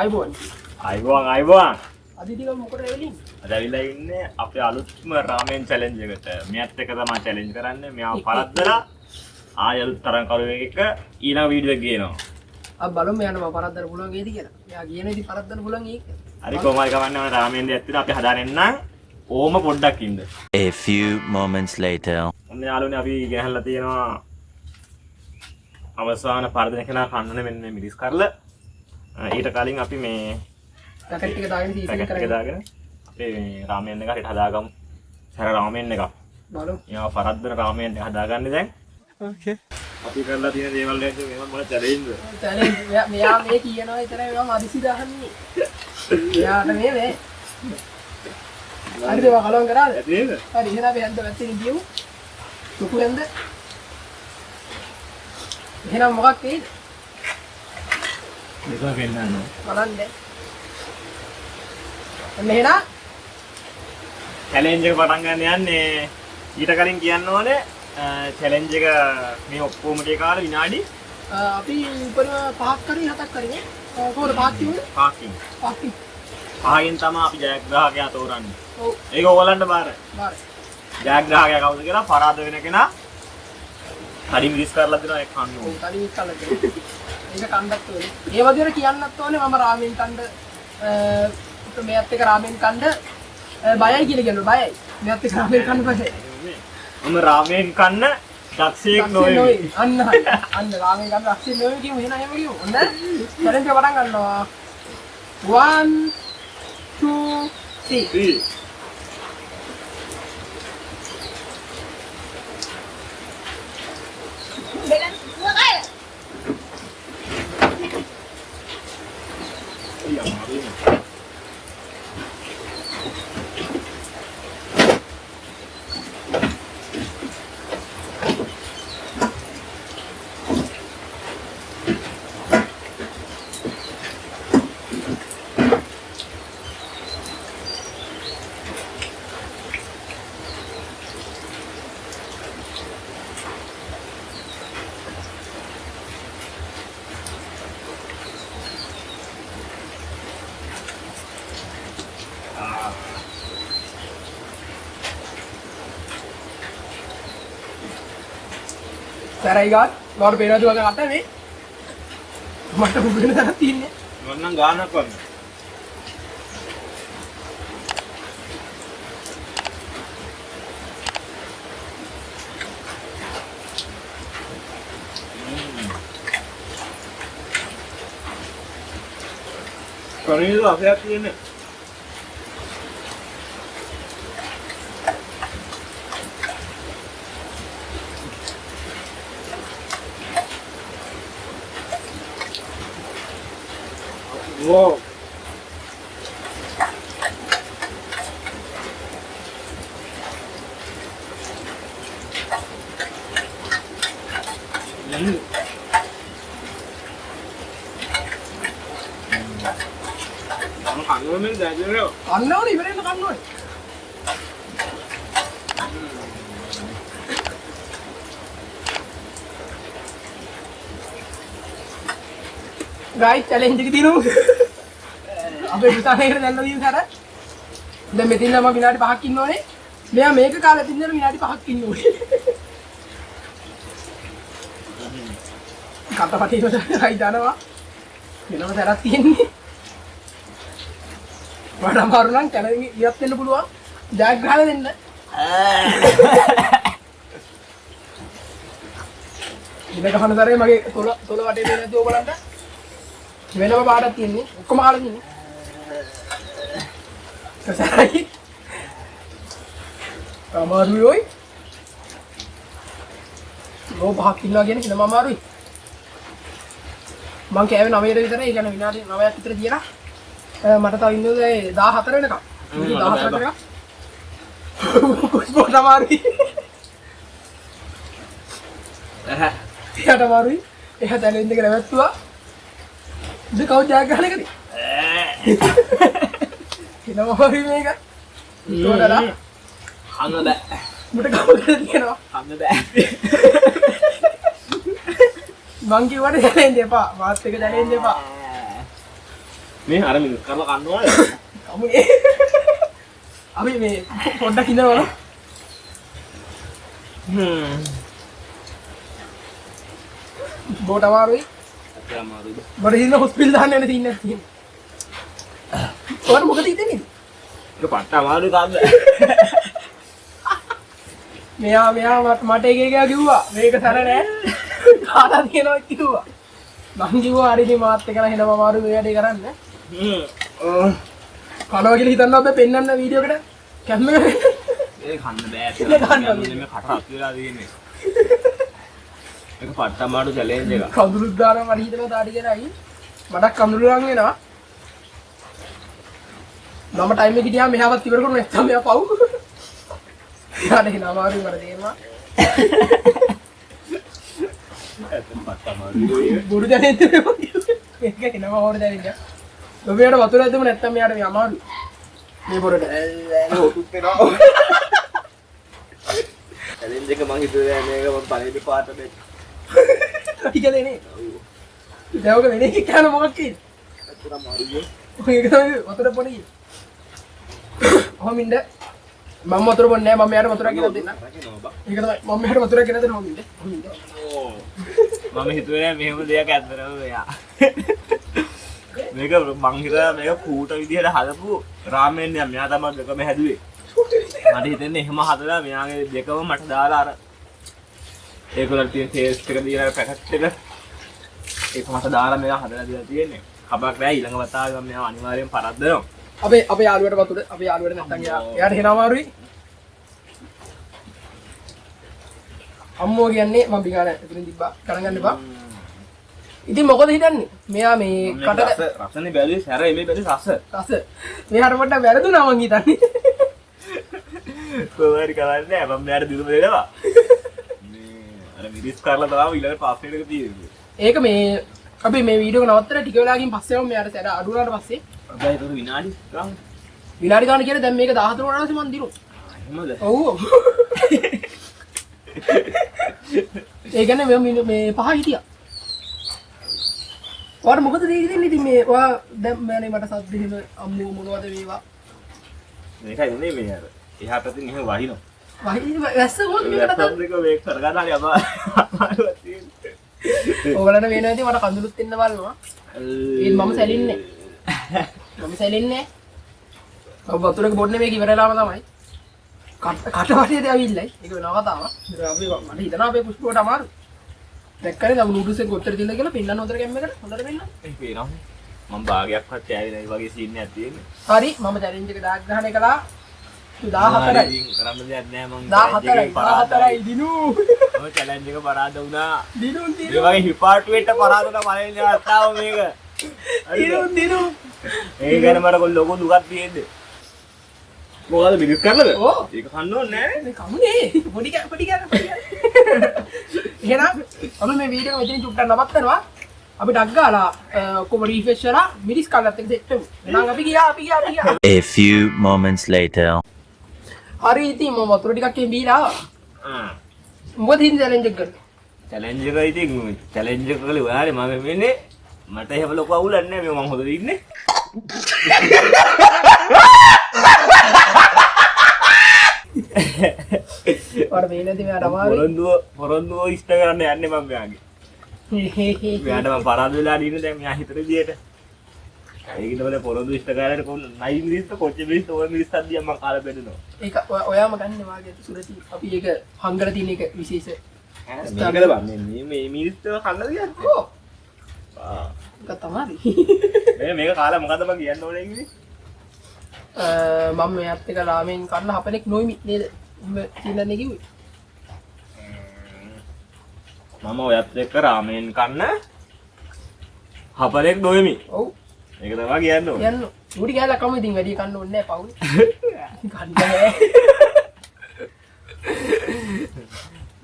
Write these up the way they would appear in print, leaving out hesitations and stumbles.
අයිබෝන් අදිටික මොකටද එවලින් අද ඇවිල්ලා ඉන්නේ අපේ අලුත්ම රාමෙන් චැලෙන්ජ් එකට. මෙයත් එක තමයි චැලෙන්ජ් කරන්නේ. මෙයාව පරද්දලා ආය අලුත් තරම් කරුවෙක් එක ඊළඟ වීඩියෝ එක ගේනවා. අපි බලමු යනවා පරද්දන්න පුළුවන් වේද කියලා. මෙයා කියන ඉතින් පරද්දන්න පුළුවන් ඒක. හරි කොහමයි කවන්නේ රාමෙන් දෙයක් තියෙනවා අපි හදාගෙන එන්නම්. ඕම පොඩ්ඩක් ඉන්න. A few moments later. ඔන්න යාළුවනේ අපි ගහලා තියෙනවා අවසාන පරදෙන කෙනා කන්නනේ මෙන්න මිරිස් කරලා. ඊට කලින් අපි මේ පැකට් එක දාගෙන සීසන් දාගෙන අපේ මේ රාමෙන් එක හිට හදාගමු. සර රාමෙන් එක. බලමු. ඊවා පරද්දන රාමෙන් එක හදාගන්නේ දැන්. ඕකේ. අපි කරලා තියෙන දේවල් වලට මේවා මොන චැලෙන්ජ්ද? චැලෙන්ජ් මෙයා මේ කියනවා විතරයි මම අදිසි දාන්නේ. මෙයාට මේ හරිද ඒවා කලවම් කරාද? නේද? හරි එහෙනම් අපි හන්ද වැත්තෙන් ගියමු. සුකු හන්ද. එහෙනම් මොකක් වෙයිද? මේක වෙන්නන්න. බලන්න. එහෙනම් චැලෙන්ජ් එක පටන් ගන්න යන්නේ ඊට කලින් කියන්න ඕනේ චැලෙන්ජ් එක මේ ඔක්කොම ටික කාලේ විනාඩි අපි උපරිම 5ක් කරේ 7ක් කරේ කොහොමද 5ක් තියුනේ? 5කින්. 5කින්. 5කින් තමයි අපි ජයග්‍රාහකයා තෝරන්නේ. ඔව්. ඒක ඕගොල්ලන්ට බාරයි. බාරයි. ජයග්‍රාහකයා කවුද කියලා පරාද වෙන කෙනා හරි මිරිස් කරලා දෙනවා ඒක කන්න ඔව් ඕනේ. කලින් කළා දෙන්න. ඒක කණ්ඩත් ඕනේ. ඒ වදියට කියන්නත් ඕනේ මම රාමෙන් කණ්ඩ මෙයත් එක රාමෙන් කණ්ඩ බයයි කියලා කියනවා බයයි. මෙයත් එක රාමෙන් කණ්ඩ බයයි. මම රාමෙන් කන්න දක්ෂයෙක් නොවේ. අන්න රාමෙන් කණ්ඩ දක්ෂයෙක් නොවේ කියමු එහෙනම් එහෙම කියමු. හොඳ. චැලෙන්ජ් එක පටන් ගන්නවා. 1 2 3 සරයි ගාත් මට පේනවද වගේ අත මේ මට මුගෙන තරක් තියන්නේ මොන්නම් ගානක් වගේ කරියද අපයක් තියෙන්නේ Wow. කන්නෝනේ දැජරෝ කන්නෝනේ ඉවරෙන්න කන්නෝනේ ගයිස් චැලෙන්ජ් එක දිනමු අපේ පුතාණේට දැන්න දීලා සර දැන් මෙතන මම විනාඩි 5ක් ඉන්න ඕනේ මෙයා මේක කාලේ තින්දර විනාඩි 5ක් ඉන්න ඕනේ කටපටිවට හයි දානවා වෙනම තරක් තියෙන්නේ මට අමාරු නම් කැලේ ඉවත් වෙන්න පුළුවන් ජයග්‍රහණ දෙන්න ඉතින් කහන තරේ මගේ තොල වටේ දෙන්නේ නැතුව බලන්න වෙනම පාඩක් තියෙන්නේ ඔක්කොම අහලා තියෙන්නේ කසයි අමාරුයි ඔයි ලෝ පහක් ඉන්නවා කියන්නේ කිනම අමාරුයි මං කෑවේ 9ට විතර ඒ කියන්නේ විනාඩි 9ක් විතර තියලා මට තව ඉන්නේ 14 වෙනකම් 14 වෙනකම් කොස්පෝට අමාරුයි එයාට අමාරුයි එයා දැනෙන්න එක නැවතුවා ඉතින් කවුද ජයග්‍රහණය කරේ? කිනම හරි මේක. උඩලා හංග බෑ. මට කවුද කියනවා? හංග බෑ. මං කිව්වට දැනෙන්න එපා. මාත් එක දැනෙන්න එපා. මේ අර මිනිස් කරලා කන්නවා කමුනේ අපි මේ පොඩ්ඩක් ඉඳනවා බෝට අමාරුයි බඩ හින්න හොස්පිටල් දාන්න යන තියෙන්නේ ඔයාලා මොකද හිතන්නේ ඒක පට්ට අමාරුයි කාන්ද මෙයා මට එක කිව්වා මේක සර නෑ කාටද කියනවා කිව්වා මං කිව්වා හරි ඉතින් මාත් එක්කලා හිනම අමාරු මේ වැඩේ කරන්න කනවා කියලා හිතන්න අපි පෙන්නන්න වීඩියෝ එකට කැමරා ඒ කන්න බෑ ඒක කන්න බෑ. මේ කට රත් වෙලා තියෙන්නේ ඒක පට්ට අමාරු චැලෙන්ජ් එක කඳුළුත් දානවා මට හිතනවා තාටි කරයි මටක් කඳුළු ලං වෙනවා මම ටයිම් එක ගියාම මෙහාවත් ඉවර කරුවා නැත්නම් මෙයා පව් යාට හිනා අමාරුයි මට තේරෙනවා පට්ට අමාරුයි බොරු දැනෙන්නේ මේක හිනා වහවර දැනෙන්නේ ඔබේට වතුර ඇතුම නැත්නම් මෙයාට මේ අමාරුයි මේ පොරට හොතුත් වෙනවා චැලෙන්ජ් එක මං හිතුවේ මේක මම පළවෙනි පාට දෙන්න ටික දෙනේ දැවක වෙන එක කියන මොකක් කියන්නේ අතර අමාරුයි ඔය එක තමයි වතුර පොඩි කොහොමින්ද මම වතුර බොන්නේ නැහැ මම යාට වතුරක් ගෙනත් දෙන්න රකින්නවා බා ඒක තමයි මම යාට වතුරක් ගෙනත් දෙන්න කොහොමින්ද මම හිතුවේ මෙහෙම දෙයක් ඇත්තටම මෙයා මේක මං හිතා මේක කූට විදිහට හදපු රාමෙන් එක මෙයා තමයි දෙකම හැදුවේ මට හිතෙන්නේ එහෙම හදලා මෙයාගේ දෙකම මට දාලා අර ඒකවලට තියෙන ටේස්ට් එක දීලා පැකට් එක ඒක මට දාලා මෙයා හදලා දීලා තියෙන්නේ කබක් නෑ ඊළඟ වතාවේ මම මෙයා අනිවාර්යෙන් පරද්දනවා අපේ යාළුවට වතුර අපේ යාළුවට නැත්තම් එයාට හිනා අමාරුයි අම්මෝ කියන්නේ මම බිගාන එතනින් තිබ්බා ගණන් ගන්න එපා ඉතින් මොකද හිතන්නේ මෙයා මේ කට රසනේ බැලුවේ සැර එමේ බැලුවේ රස රස මෙයාට පොඩ්ඩක් වැරදුනා මං හිතන්නේ කොහොමරි කරන්නේ මම මෙයාට දිනුම දෙනවා මේ අර මිරිස් කරලා දාම ඊළඟ පාස්වර්ඩ් එක තියෙන්නේ ඒක මේ අපි මේ වීඩියෝ එක නවත්තලා ටික වෙලාවකින් පස්සේ මම මෙයාට සැර අඩු වුණාට පස්සේ අපි හිතුව විනාඩි ගාන විනාඩි ගාන කියන්නේ දැන් මේක 14 වුණාට පස්සේ මං දිනු එහෙමද ඔව් ඒ කියන්නේ මේ පහ හිටියා ඔයාට මොකද දෙන්නේ ඉතින් මේ ඔයා දැන් මම මට සද්ද එහෙම අම්මෝ මොනවද මේවා මේකයි උනේ මේ අර එහා පැත්තෙන් එහෙම වහිනවා වහින වැස්ස කොහොමද මේකට ලැප්ටොප් එක මේක කරගන්න හරි අමාරුවක් තියෙනවා ඔයාලට වෙන ඇති මට කඳුළුත් එන්න බලනවා ඒත් මම සැලින්නේ මම සැලින්නේ ඔබ වතුරක බොන්නේ මේක ඉවරලාම තමයි කටවටියද ඇවිල්ලයි ඒක වෙන කතාවක් අපි මට හිතනවා අපේ පුෂ්පුවට අමාරු දැක්කනේ නම් නූඩල්ස් එක කොච්චර තියෙනවද කියලා පෙන්නන්න හොඳට කැම් එකට හොඳට පෙන්නන්න ඒක පේනවා මම භාගයක්වත් ඇවිල්ලා ඒ වගේ සීන් එකක් තියෙන්නේ හරි මම චැලෙන්ජ් එක දාග් ගහන එකලා 14යි කරන්න දෙයක් නෑ මම 14යි දිනු මම චැලෙන්ජ් එක පරාද වුණා දිනු ඒ වගේ හිපාටුවෙට පරාද වුණා පළවෙනි අවස්ථාව මේක දිනු ඒ ගැන මට ලොකු දුකක් තියෙන්නේ මොකද මිනිස් කරලාද ඕ ඒක කන්න ඕනේ නෑ මේ කමුනේ පොඩි එහෙනම් අපි මේ වීඩියෝ එක මෙතනින් චුට්ටක් නවත්තනවා අපි ඩක් ගාලා ඔක්කොම රීෆ්‍රෙෂ් කරලා මිරිස් කල්ලත් එක්ක සෙට් වෙමු එහෙනම් අපි ගියා A few moments later. හරි ඉතින් මම වතුර ටිකක් බීලා ආවා මොකද හින්දා චැලෙන්ජ් එක කරේ චැලෙන්ජ් එක ඉතින් චැලෙන්ජ් එක කළේ ඔයාලේ මම වෙන්නේ මට එහෙම ලොකු අවුලක් නෑ මේ මම හොඳට ඉන්නේ ඔයාලා මේ නැති මෙයාට අමාරුයි පොරොන්දුව ඉෂ්ට කරන්න යන්නේ මම මෙයාගේ මෙයාට මම පරාද වෙලා ඉන්නේ දැන් මෙයා හිතන විදියට ඒකිට වල පොරොන්දු ඉෂ්ට කරලා කොහොම නයි මිනිස්සු කොච්චර මිනිස්සු ඔය මිනිස්සු අධ්‍යයම මම කාලා බෙදනවා ඒක ඔයාම ගන්න වාගේ සුරති අපි ඒක හංගලා තියෙන එක විශේෂ මේකද බන්නේ මේ මිනිස්සු කන්න දියන්නේ ඕ ඒක තමයි මේක කාලා මොකද්ද මම කියන්න ඕනේ ඉන්නේ මම මෙයාත් එක්ක රාමෙන් කන්න හපලෙක් නොයිමි නේද කියන්නේ කිව්වේ මම ඔයත් එක්ක රාමෙන් කන්න හපලෙක් නොවෙමි ඔව් ඒක තමයි කියන්න ඕනේ කියන්න උඩි ගෑලා කම ඉතින් වැඩි කන්න ඕනේ නැහැ පවුනේ කන්න බෑ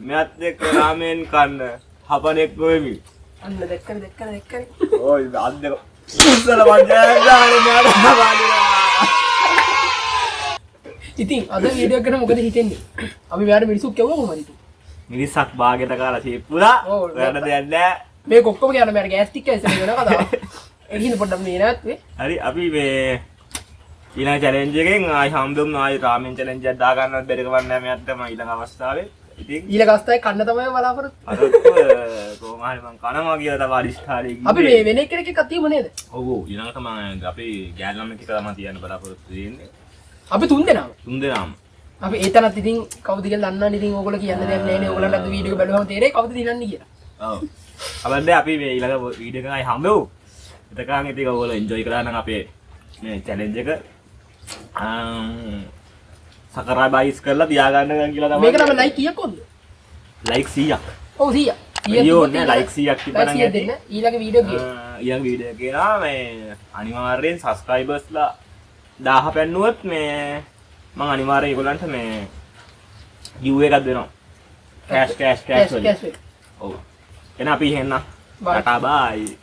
මෙයාත් එක්ක රාමෙන් කන්න හපලෙක් නොවෙමි අන්න දැක්කනේ ඔය අත් දෙක උස්සල වංජාවක් ගානේ මෙයාට ඉතින් අද වීඩියෝ එකට මොකද හිතෙන්නේ අපි මෙයාට මිනිස්සු කෙවුවා කොහමද ඉතින් මිනිස්සක් භාගයට කාලා සීප්පුලා ඔව් ඔයාලට දෙයක් නෑ මේ කොක්කම කියන මෙයාට ගෑස් ටික ඇසෙන වෙන කතාවක් එකින් පොඩ්ඩක් මේ නැත්වේ හරි අපි මේ ඊළඟ challenge එකෙන් ආයි හම්බෙමු ආයි රාමෙන් challenge එකක් දා ගන්නවත් බැරි කවන්නේ මම යත්තම ඊළඟ අවස්ථාවේ ඉතින් ඊළඟ අවස්ථාවේ කන්න තමයි බලාපොරොත්තු අර කොහොම හරි මං කනවා කියලා තමයි අදිස්ථානේ අපි මේ වෙන කෙනෙක් එක්ක තියමු නේද ඔව් ඔව් ඊළඟට මම අපි ගෑල්ලම් එක තමයි තියන්න බලාපොරොත්තු වෙන්නේ අපි තුන් දෙනාම තුන් දෙනාම අපි ඒතනත් ඉතින් කවුද කියලා දන්නවනේ ඉතින් ඕගොල්ලෝ කියන්න දෙයක් නැහැ නේ ඕගොල්ලන්ට අද වීඩියෝ එක බලුවම තේරෙයි කවුද දිනන්නේ කියලා ඔව් අපන්ද අපි මේ ඊළඟ වීඩියෝ එකයි හම්බෙමු එතකන් ඉතින් ඔයගොල්ලෝ එන්ජොයි කරලා නම් අපේ මේ challenge එක සකරාබයිස් කරලා තියාගන්න කියලා තමයි මේක නම් ලයික් කීයක් ඕනද ලයික් 100ක් ඔව් 100 වීඩියෝ නේ ලයික් 100ක් තිබ්බනම් ලයික් 100 දෙන්න ඊළඟ වීඩියෝ ගියේ ඊළඟ වීඩියෝ එකේනා මේ අනිවාර්යෙන් සබ්ස්ක්‍රයිබර්ස්ලා 1000 පෙන්නුවොත් මේ මම අනිවාර්යෙන් ඒගොල්ලන්ට මේ giveaway එකක් දෙනවා කෑෂ් වලින් ඔව් එහෙනම් අපි එහෙනම් Bye. ටටා බයි